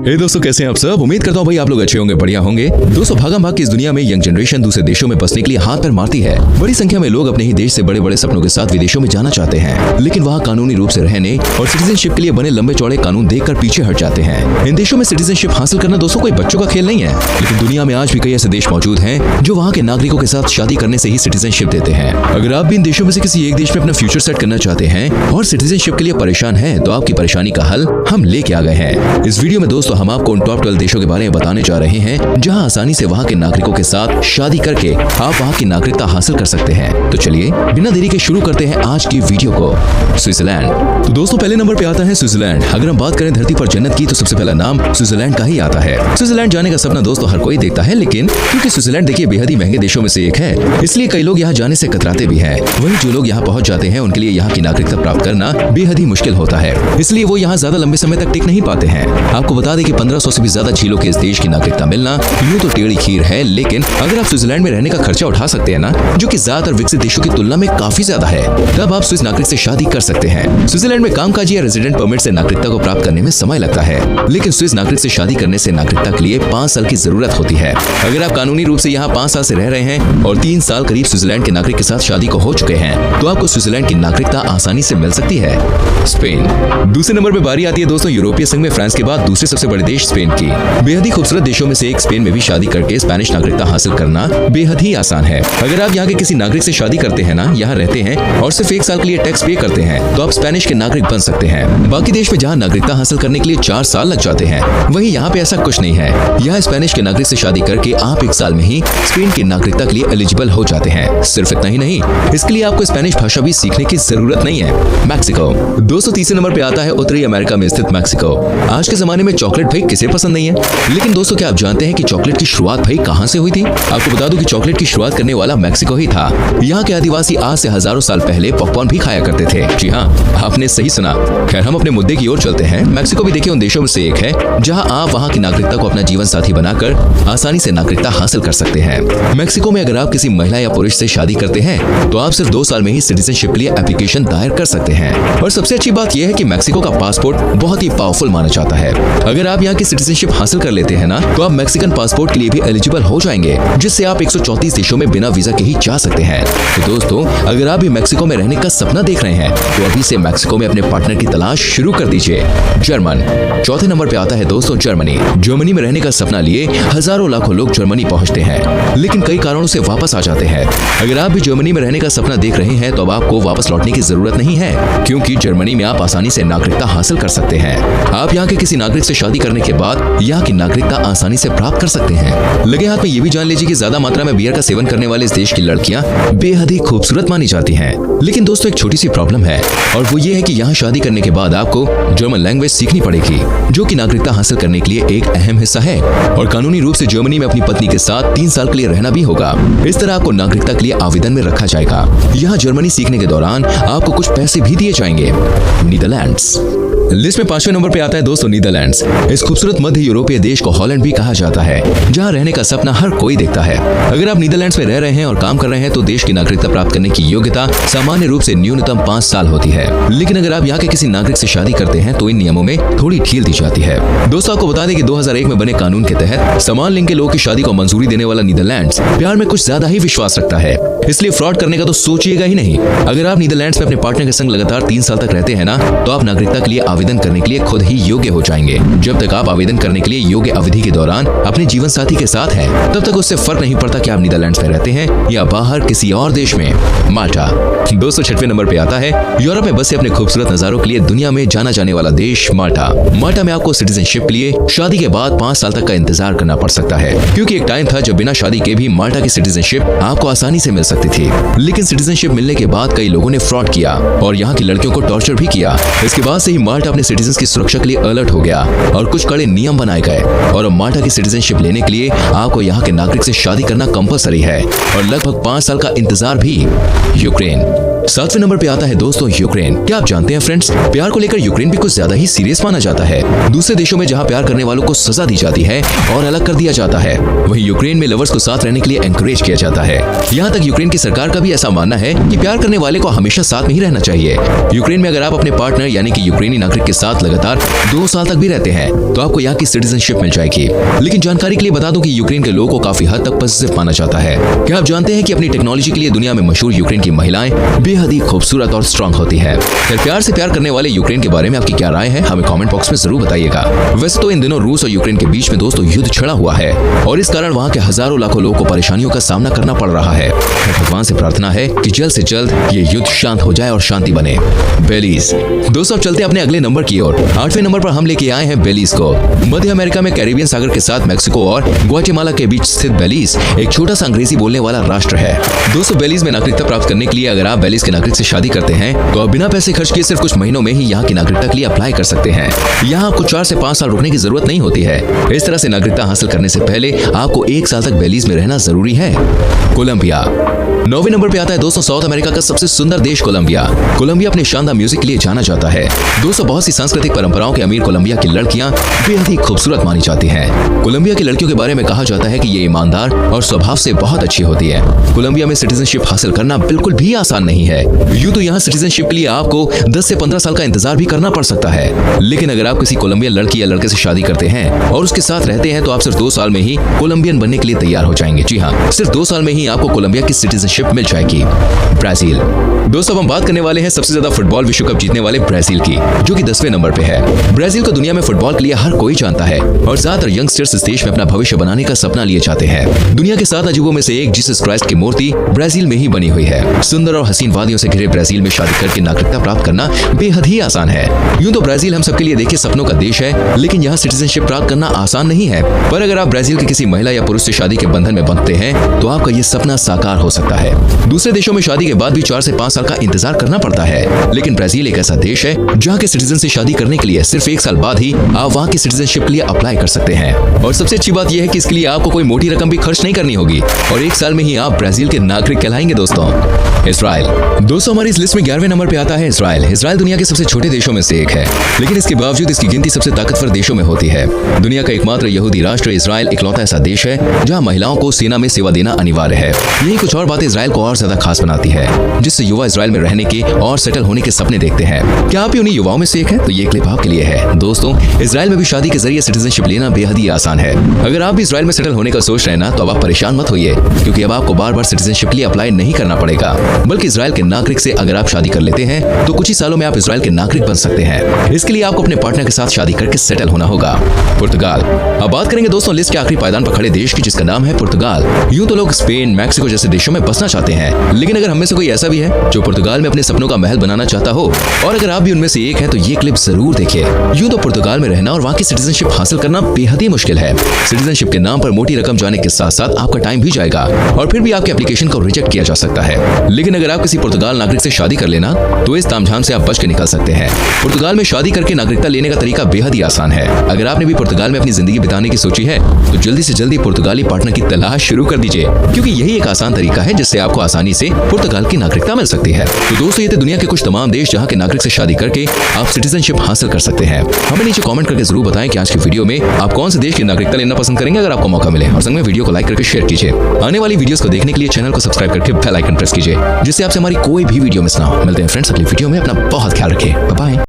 हे दोस्तों, कैसे हैं आप सब। उम्मीद करता हूँ भाई आप लोग अच्छे होंगे, बढ़िया होंगे। दोस्तों, भागम भाग की इस दुनिया में यंग जनरेशन दूसरे देशों में बसने के लिए हाथ पैर मारती है। बड़ी संख्या में लोग अपने ही देश से बड़े बड़े सपनों के साथ विदेशों में जाना चाहते हैं, लेकिन वहाँ कानूनी रूप से रहने और सिटीजनशिप के लिए बने लंबे चौड़े कानून देखकर पीछे हट जाते हैं। इन देशों में सिटीजनशिप हासिल करना दोस्तों कोई बच्चों का खेल नहीं है, लेकिन दुनिया में आज भी कई ऐसे देश मौजूद हैं जो वहाँ के नागरिकों के साथ शादी करने से ही सिटीजनशिप देते हैं। अगर आप भी इन देशों में से किसी एक देश में अपना फ्यूचर सेट करना चाहते हैं और सिटीजनशिप के लिए परेशान हैं, तो आपकी परेशानी का हल हम लेके आ गए हैं। इस वीडियो में दोस्तों हम आपको उन टॉप 12 देशों के बारे में बताने जा रहे हैं जहां आसानी से वहां के नागरिकों के साथ शादी करके आप वहां की नागरिकता हासिल कर सकते हैं। तो चलिए बिना देरी के शुरू करते हैं आज की वीडियो को। स्विट्जरलैंड। तो दोस्तों पहले नंबर पे आता है स्विट्जरलैंड। अगर हम बात करें धरती पर जन्नत की, तो सबसे पहला नाम स्विट्जरलैंड का ही आता है। स्विट्जरलैंड जाने का सपना दोस्तों हर कोई देखता है, लेकिन क्योंकि स्विट्जरलैंड देखिए बेहद ही महंगे देशों में से एक है, इसलिए कई लोग यहाँ जाने से कतराते भी हैं। वहीं जो लोग यहाँ पहुंच जाते हैं उनके लिए यहाँ की नागरिकता प्राप्त करना बेहद ही मुश्किल होता है, इसलिए वो यहाँ ज्यादा लंबे समय तक टिक नहीं पाते हैं। आपको बता दें कि 1500 से भी ज्यादा झीलों के इस देश की नागरिकता मिलना यूं तो टेढ़ी खीर है, लेकिन अगर आप स्विट्जरलैंड में रहने का खर्चा उठा सकते हैं ना, जो कि ज्यादातर विकसित देशों की तुलना में काफी ज्यादा है, तब आप स्विस नागरिक से शादी कर सकते हैं। स्विट्जरलैंड में कामकाजी या रेजिडेंट परमिट से नागरिकता को प्राप्त करने में समय लगता है, लेकिन स्विस नागरिक से शादी करने से नागरिकता के लिए 5 साल की जरूरत होती है। अगर आप कानूनी रूप से यहाँ 5 साल से रह रहे हैं और 3 साल करीब स्विट्जरलैंड के नागरिक के साथ शादी को हो चुके हैं, तो आपको स्विट्जरलैंड की नागरिकता आसानी से मिल सकती है। स्पेन। दूसरे नंबर पर बारी आती है दोस्तों यूरोपीय संघ में फ्रांस के बाद दूसरे सबसे बड़े देश स्पेन की। बेहद ही खूबसूरत देशों में से एक स्पेन में भी शादी करके स्पेनिश नागरिकता हासिल करना बेहद ही आसान है। अगर आप यहाँ के किसी नागरिक से शादी करते हैं ना, यहाँ रहते हैं और सिर्फ 1 साल के लिए टैक्स पे करते हैं, तो आप स्पेनिश के नागरिक बन सकते हैं। बाकी देश में जहाँ नागरिकता हासिल करने के लिए 4 साल लग जाते हैं, वहीं यहाँ पे ऐसा कुछ नहीं है। यहाँ स्पेनिश के नागरिक से शादी करके आप 1 साल में ही स्पेन की नागरिकता के लिए एलिजिबल हो जाते हैं। सिर्फ इतना ही नहीं, इसके लिए आपको स्पेनिश भाषा भी सीखने की जरूरत नहीं है। मैक्सिको। दोस्तों तीसरे नंबर पे आता है उत्तरी अमेरिका में स्थित मैक्सिको। आज के जमाने में चॉकलेट भाई किसे पसंद नहीं है, लेकिन दोस्तों क्या आप जानते हैं कि चॉकलेट की शुरुआत भाई कहां से हुई थी? आपको बता दूं कि चॉकलेट की शुरुआत करने वाला मैक्सिको ही था। यहाँ के आदिवासी आज से हजारों साल पहले पॉपकॉर्न भी खाया करते थे। जी हाँ, आपने सही सुना। खैर हम अपने मुद्दे की ओर चलते हैं। मैक्सिको भी देखिए उन देशों में से एक है जहाँ आप वहाँ की नागरिकता को अपना जीवन साथी बनाकर आसानी से नागरिकता हासिल कर सकते हैं। मैक्सिको में अगर आप किसी महिला या पुरुष से शादी करते हैं, तो आप सिर्फ 2 साल में ही सिटीजनशिप के लिए एप्लीकेशन दायर कर सकते हैं। और सबसे अच्छी बात यह है कि मैक्सिको का पासपोर्ट बहुत ही पावरफुल माना जाता है। अगर आप यहाँ की सिटीजनशिप हासिल कर लेते हैं ना, तो आप मैक्सिकन पासपोर्ट के लिए भी एलिजिबल हो जाएंगे, जिससे आप 134 देशों में बिना वीजा के ही जा सकते हैं। तो दोस्तों अगर आप भी मैक्सिको में रहने का सपना देख रहे हैं, तो अभी से मैक्सिको में अपने पार्टनर की तलाश शुरू कर दीजिए। जर्मन। चौथे नंबर पे आता है दोस्तों जर्मनी। जर्मनी में रहने का सपना लिए हजारों लाखों लोग जर्मनी पहुंचते हैं, लेकिन कई कारणों से वापस आ जाते हैं। अगर आप भी जर्मनी में रहने का सपना देख रहे हैं, तो अब आपको वापस लौटने की जरूरत नहीं है, क्योंकि जर्मनी में आप आसानी से नागरिकता हासिल कर सकते हैं। आप यहाँ के किसी नागरिक से शादी करने के बाद यहाँ की नागरिकता आसानी से प्राप्त कर सकते हैं। लगे हाथ में ये भी जान लीजिए कि ज्यादा मात्रा में बियर का सेवन करने वाले इस देश की लड़कियां बेहद ही खूबसूरत मानी जाती हैं। लेकिन दोस्तों एक छोटी सी प्रॉब्लम है, और वो ये है कि यहाँ शादी करने के बाद आपको जर्मन लैंग्वेज सीखनी पड़ेगी, जो कि नागरिकता हासिल करने के लिए एक अहम हिस्सा है। और कानूनी रूप से जर्मनी में अपनी पत्नी के साथ 3 साल के लिए रहना भी होगा। इस तरह आपको नागरिकता के लिए आवेदन में रखा जाएगा। यहाँ जर्मनी सीखने के दौरान आपको कुछ पैसे भी दिए जाएंगे। नीदरलैंड्स। लिस्ट में 5वें नंबर पे आता है दोस्तों नीदरलैंड्स। इस खूबसूरत मध्य यूरोपीय देश को हॉलैंड भी कहा जाता है, जहां रहने का सपना हर कोई देखता है। अगर आप नीदरलैंड्स में रह रहे हैं और काम कर रहे हैं, तो देश की नागरिकता प्राप्त करने की योग्यता सामान्य रूप से न्यूनतम 5 साल होती है, लेकिन अगर आप यहाँ के किसी नागरिक से शादी करते हैं, तो इन नियमों में थोड़ी ढील दी जाती है। दोस्तों आपको बता दें कि 2001 में बने कानून के तहत समान लिंग के लोगों की शादी को मंजूरी देने वाला नीदरलैंड्स प्यार में कुछ ज्यादा ही विश्वास रखता है, इसलिए फ्रॉड करने का तो सोचिएगा ही नहीं। अगर आप नीदरलैंड्स में अपने पार्टनर के संग लगातार 3 साल तक रहते हैं ना, तो आप नागरिकता के लिए आवेदन करने के लिए खुद ही योग्य हो जाएंगे। जब तक आप आवेदन करने के लिए योग्य अवधि के दौरान अपने जीवन साथी के साथ हैं, तब तक उससे फर्क नहीं पड़ता कि आप नीदरलैंड्स में रहते हैं या बाहर किसी और देश में। माल्टा। दोस्तों 6वें नंबर पे आता है यूरोप में बसे अपने खूबसूरत नजारों के लिए दुनिया में जाना जाने वाला देश माल्टा। माल्टा में आपको सिटीजनशिप के लिए शादी के बाद 5 साल तक का इंतजार करना पड़ सकता है, क्योंकि एक टाइम था जब बिना शादी के भी माल्टा की सिटीजनशिप आपको आसानी से मिल सकती थी। लेकिन सिटीजनशिप मिलने के बाद कई लोगों ने फ्रॉड किया और यहाँ की लड़कियों को टॉर्चर भी किया। इसके बाद से ही माल्टा अपने सिटीजन की सुरक्षा के लिए अलर्ट हो गया और कुछ कड़े नियम बनाए गए, और अब माल्टा की सिटीजनशिप लेने के लिए आपको यहाँ के नागरिक से शादी करना कंपलसरी है, और लगभग 5 साल का इंतजार भी। यूक्रेन। 7वें नंबर पे आता है दोस्तों यूक्रेन। क्या आप जानते हैं फ्रेंड्स, प्यार को लेकर यूक्रेन भी कुछ ज्यादा ही सीरियस माना जाता है। दूसरे देशों में जहां प्यार करने वालों को सजा दी जाती है और अलग कर दिया जाता है, वहीं यूक्रेन में लवर्स को साथ रहने के लिए एनकरेज किया जाता है। यहाँ तक यूक्रेन की सरकार का भी ऐसा मानना है कि प्यार करने वाले को हमेशा साथ में ही रहना चाहिए। यूक्रेन में अगर आप अपने पार्टनर यानी कि यूक्रेनी नागरिक के साथ लगातार 2 साल तक भी रहते हैं तो आपको यहाँ की सिटीजनशिप मिल जाएगी। लेकिन जानकारी के लिए बता दूं कि यूक्रेन के लोगों को काफी हद तक पॉजिटिव माना जाता है। क्या आप जानते हैं कि अपनी टेक्नोलॉजी के लिए दुनिया में मशहूर यूक्रेन की महिलाएं बेहद ही खूबसूरत और स्ट्रांग होती है। फिर प्यार से प्यार करने वाले यूक्रेन के बारे में आपकी क्या राय है, हमें कमेंट बॉक्स में जरूर बताइएगा। वैसे तो इन दिनों रूस और यूक्रेन के बीच में दोस्तों युद्ध छिड़ा हुआ है और इस कारण वहाँ के हजारों लाखों लोगों को परेशानियों का सामना करना पड़ रहा है। भगवान से प्रार्थना है कि जल्द से जल्द ये युद्ध शांत हो जाए और शांति बने। बेलीज दोस्तों, अब चलते अपने अगले नंबर की ओर। 8वें नंबर पर हम लेके आए हैं बेलीज को। मध्य अमेरिका में कैरिबियन सागर के साथ मैक्सिको और ग्वाटेमाला के बीच स्थित बेलीज एक छोटा सा अंग्रेजी बोलने वाला राष्ट्र है। दोस्तों, बेलीज में नागरिकता प्राप्त करने के लिए अगर आप बेलीज के नागरिक से शादी करते हैं तो आप बिना पैसे खर्च किए सिर्फ कुछ महीनों में ही यहाँ की नागरिकता के लिए अप्लाई कर सकते हैं। यहाँ आपको 4 से 5 साल रुकने की जरूरत नहीं होती है। इस तरह से नागरिकता हासिल करने से पहले आपको 1 साल तक बेलीज में रहना जरूरी है। कोलंबिया 9वें नंबर पे आता है दोस्तों साउथ अमेरिका का सबसे सुंदर देश कोलंबिया। कोलंबिया अपने शानदार म्यूजिक के लिए जाना जाता है। दोस्तों, बहुत सी सांस्कृतिक परंपराओं के अमीर कोलंबिया की लड़कियां बेहद ही खूबसूरत मानी जाती हैं। कोलंबिया की लड़कियों के बारे में कहा जाता है कि ये ईमानदार और स्वभाव से बहुत अच्छी होती है। कोलंबिया में सिटीजनशिप हासिल करना बिल्कुल भी आसान नहीं है। यूं तो यहाँ सिटीजनशिप के लिए आपको 10 से 15 साल का इंतजार भी करना पड़ सकता है। लेकिन अगर आप किसी कोलंबियन लड़की या लड़के से शादी करते हैं और उसके साथ रहते हैं तो आप सिर्फ 2 साल में ही कोलंबियन बनने के लिए तैयार हो जाएंगे। जी हाँ, सिर्फ 2 साल में ही आपको कोलंबिया की सिटीजनशिप मिल जाएगी। ब्राजील दोस्तों, हम बात करने वाले हैं सबसे ज्यादा फुटबॉल विश्व कप जीतने वाले ब्राजील की, जो कि 10वें नंबर पे है। ब्राजील को दुनिया में फुटबॉल के लिए हर कोई जानता है और ज्यादातर यंगस्टर्स इस देश में अपना भविष्य बनाने का सपना लिए जाते हैं। दुनिया के 7 अजूबों में से एक जीसस क्राइस्ट की मूर्ति ब्राजील में ही बनी हुई है। सुंदर और हसीन वादियों से घिरे ब्राजील में शादी करके नागरिकता प्राप्त करना बेहद ही आसान है। यूं तो ब्राजील हम सबके लिए देखिए सपनों का देश है, लेकिन यहाँ सिटीजनशिप प्राप्त करना आसान नहीं है। पर अगर आप ब्राजील के किसी महिला या पुरुष से शादी के बंधन में बंधते हैं तो आपका ये सपना साकार हो सकता है। दूसरे देशों में शादी के बाद भी 4 से 5 साल का इंतजार करना पड़ता है, लेकिन ब्राजील एक ऐसा देश है जहाँ के सिटीजन से शादी करने के लिए सिर्फ 1 साल बाद ही आप वहाँ की सिटीजनशिप के लिए अप्लाई कर सकते हैं। और सबसे अच्छी बात यह है कि इसके लिए आपको कोई मोटी रकम भी खर्च नहीं करनी होगी और 1 साल में ही आप ब्राजील के नागरिक कहलाएंगे। दोस्तों, इजराइल दोस्तों, हमारी इस लिस्ट में 11वें नंबर पे आता है इजराइल। इजराइल दुनिया के सबसे छोटे देशों में से एक है, लेकिन इसके बावजूद इसकी गिनती सबसे ताकतवर देशों में होती है। दुनिया का एकमात्र यहूदी राष्ट्र इजराइल इकलौता ऐसा देश है जहाँ महिलाओं को सेना में सेवा देना अनिवार्य है। यही कुछ और बातें इजराइल को और ज्यादा खास बनाती है, जिससे युवा इजराइल में रहने के और सेटल होने के सपने देखते हैं। क्या आप भी उन्हीं युवाओं में से एक हैं? तो ये क्लिप आपके लिए है। दोस्तों, इजराइल में भी शादी के जरिए सिटीजनशिप लेना बेहद ही आसान है। अगर आप भी इजराइल में सेटल होने का सोच रहे हैं ना, तो अब आप परेशान मत होइए, क्योंकि अब आपको बार बार सिटीजनशिप के लिए अप्लाई नहीं करना पड़ेगा, बल्कि इजराइल के नागरिक से अगर आप शादी कर लेते हैं तो कुछ ही सालों में आप इजराइल के नागरिक बन सकते हैं। इसके लिए आपको अपने पार्टनर के साथ शादी करके सेटल होना होगा। पुर्तगाल अब बात करेंगे दोस्तों लिस्ट के आखिरी पायदान पर खड़े देश की, जिसका नाम है पुर्तगाल। यूं तो लोग स्पेन, मैक्सिको जैसे देशों में बसना चाहते हैं, लेकिन अगर हम में से कोई ऐसा भी है जो पुर्तगाल में अपने सपनों का महल बनाना चाहता हो और अगर आप भी उनमें से एक है तो ये क्लिप जरूर देखिए। यूं तो पुर्तगाल में रहना और वहाँ की सिटीजनशिप हासिल करना बेहद ही मुश्किल है। सिटीजनशिप के नाम पर मोटी रकम जाने के साथ साथ आपका टाइम भी जाएगा और फिर भी आपके एप्लीकेशन को रिजेक्ट किया जा सकता है। लेकिन अगर आप किसी पुर्तगाल नागरिक से शादी कर लेना तो इस तामझाम से आप बच के निकल सकते हैं। पुर्तगाल में शादी करके नागरिकता लेने का तरीका बेहद ही आसान है। अगर आपने भी पुर्तगाल में अपनी जिंदगी बिताने की सोची है तो जल्दी से जल्दी पुर्तगाली पार्टनर की तलाश शुरू कर दीजिए, क्योंकि यही एक आसान तरीका है जिससे आपको आसानी से पुर्तगाल की नागरिकता मिल सकती है। तो दोस्तों, ये थे दुनिया के कुछ तमाम देश जहाँ के नागरिक से शादी करके आप सिटीजनशिप हासिल कर सकते हैं। हमें नीचे कमेंट करके जरूर बताएं कि आज की वीडियो में आप कौन से देश की नागरिकता लेना पसंद करेंगे अगर आपको मौका मिले, और संग में वीडियो को लाइक करके शेयर कीजिए। आने वाली वीडियोस को देखने के लिए चैनल को सब्सक्राइब करके बेल आइकन प्रेस कीजिए, जिससे आपसे हमारी कोई भी वीडियो मिस ना हो। मिलते हैं फ्रेंड्स अगली वीडियो में। अपना बहुत ख्याल रखें। Bye bye.